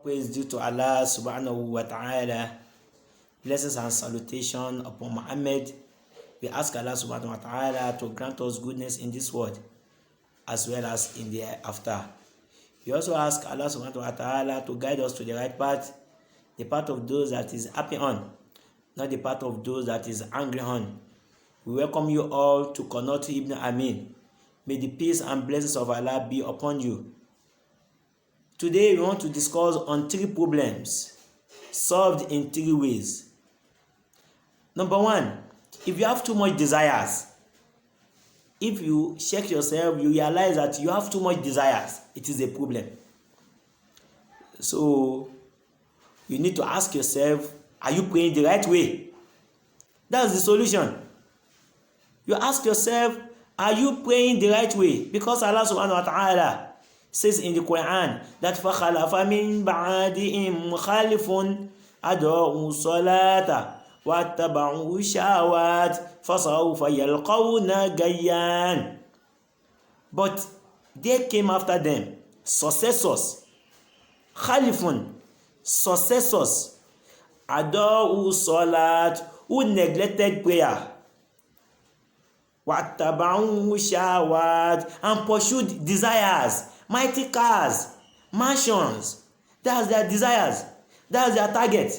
Praise due to Allah subhanahu wa ta'ala. Blessings and salutation upon Muhammad. We ask Allah subhanahu wa ta'ala to grant us goodness in this world as well as in the after. We also ask Allah subhanahu wa ta'ala to guide us to the right path, the path of those that is happy on, not the path of those that is angry on. We welcome you all to Qanat Ibn Amin. May the peace and blessings of Allah be upon you. Today we want to discuss on 3 problems solved in 3 ways. Number 1, if you have too much desires, if you check yourself, you realize that you have too much desires, it is a problem. So you need to ask yourself, are you praying the right way? That's the solution. You ask yourself, are you praying the right way? Because Allah subhanahu wa ta'ala says in the Quran that فَخَلَفَ مِنْ بَعْدِهِمْ خَلِفٌ أَدَاءُوا الصَّلَاةَ وَاتَّبَعُوا الشَّهَوَاتِ فَسَوْفَ يَلْقَوْنَ غَيًّا. But there came after them successors, khalifun, successors, أَدَاءُوا الصَّلَاةَ, who neglected prayer, وَاتَّبَعُوا الشَّهَوَاتِ, and pursued desires, mighty cars, mansions. That's their desires. That's their target.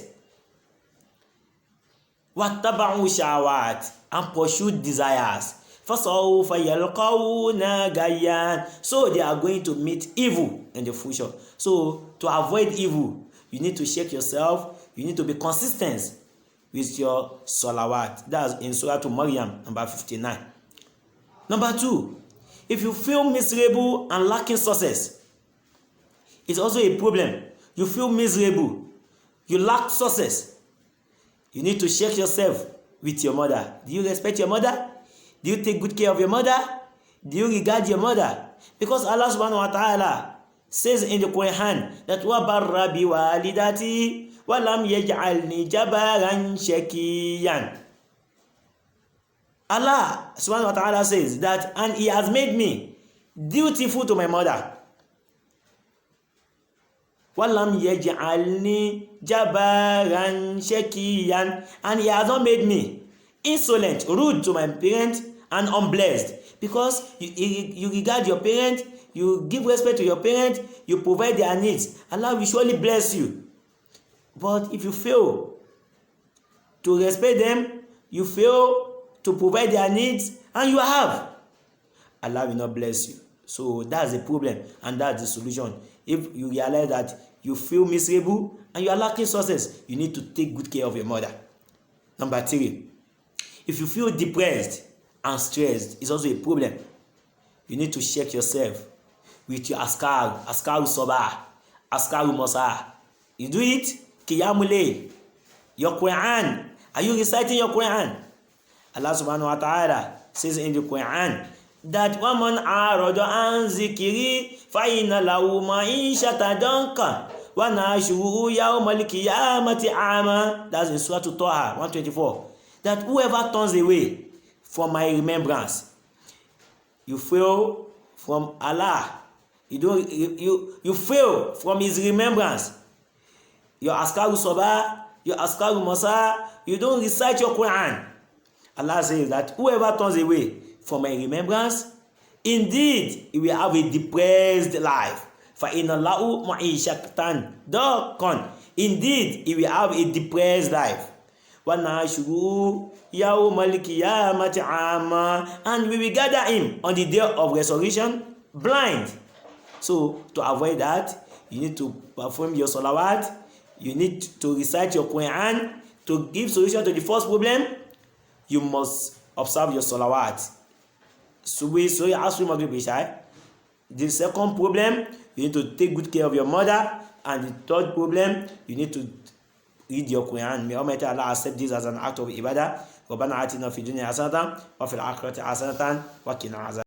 وَاتَّبَعُوا الشَّهَوَاتِ, and pursued desires. فَسَوْفَ يَلْقَوْنَ غَيًّا, so they are going to meet evil in the future. So to avoid evil, you need to check yourself. You need to be consistent with your salawat. That's in Surah to Maryam, number 59. Number 2, if you feel miserable and lacking success, it's also a problem. You feel miserable, you lack success. You need to check yourself with your mother. Do you respect your mother? Do you take good care of your mother? Do you regard your mother? Because Allah subhanahu wa ta'ala says in the Quran that وَبَرَّ بِوَالِدَتِي وَلَمْ يَجْعَلْنِي جَبَارًا شَقِيًّا. Allah subhanahu wa ta'ala says that, and he has made me dutiful to my mother. وَلَمْ يَجْعَلْنِي جَبَارًا شَقِيًّا, and he has not made me insolent, rude to my parent, and unblessed. Because you regard your parent, you give respect to your parent, you provide their needs, Allah will surely bless you. But if you fail to respect them, you fail to provide their needs, and you have, Allah will not bless you. So that's the problem, and that's the solution. If you realize that you feel miserable and you are lacking success, you need to take good care of your mother. Number 3, if you feel depressed and stressed, it's also a problem. You need to check yourself with your askar sabah, askar masa. You do it, qiyamul layl, your Quran. Are you reciting your Quran? Allah subhanahu wa ta'ala says in the Quran that وَمَنْ أَعْرَضَ عَنْ ذِكْرِي فَإِنَّ لَهُ مَعِيشَةً ضَنكًا وَنَحْشُرُهُ يَوْمَ الْقِيَامَةِ أَعْمَى. That's in Surah Taha 124. That whoever turns away from my remembrance, you fail from Allah. You fail from his remembrance. Your askaru sabah, your askaru masa, you don't recite your Quran. Allah says that whoever turns away from my remembrance, indeed he will have a depressed life. فَإِنَّ اللَّهُ مَعِيشَةً ضَنكًا, indeed he will have a depressed life. وَنَحْشُرُهُ يَوْمَ الْقِيَامَةِ أَعْمَى, and we will gather him on the day of resurrection blind. So to avoid that, you need to perform your salawat, you need to recite your Quran. To give solution to the first problem, you must observe your salawat. Subhi, Asr, Maghrib, Isha. The second problem, you need to take good care of your mother. And the third problem, you need to read your Quran. May Almighty Allah accept this as an act of ibadah. رَبَّنَا آتِنَا فِي الدُّنْيَا حَسَنَةً وَفِي الْآخِرَةِ حَسَنَةً وَقِنَا عَذَابَ